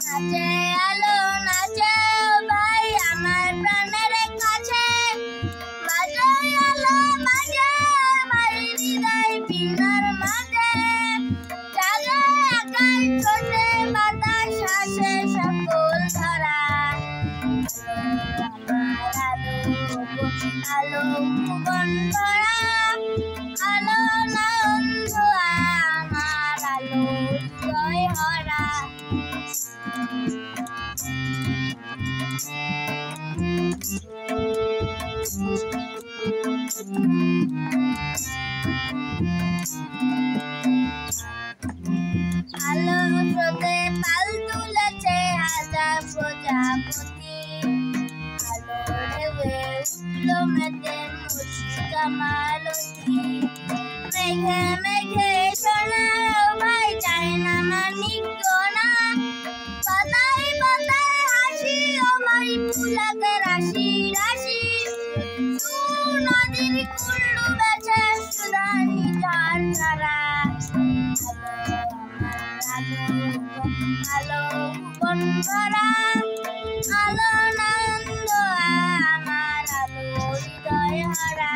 নাচে আলো নাচে ভাই আমার প্রাণের কাছে, বাজে আলো বাজে আমার হৃদয় পিনার মাঝে, জাগে আকাশ ছোটে বাতাস হাসে সকল ধরা, আলো ভুবন ধরা, আলো না অন্ধ আমার আলো হৃদয় হরা। আলো স্রোতে পাল তুলেছে হাজার প্রজাপতি, আলো ঢেউয়ে উঠলো মেতে মুস্কা মালতী, মেঘে মেঘে সোনা ভাই চায় না মানিক গোনা, পাতায় পাতায় হাসি ও ভাই ফুলাকে রাশি রাশি, নদীর কুল ডুবেছে সুধানি ঝড় ঝরা, আলো ভুবন ভরা, আলো না অন্ধ আমার আলো হৃদয় হরা।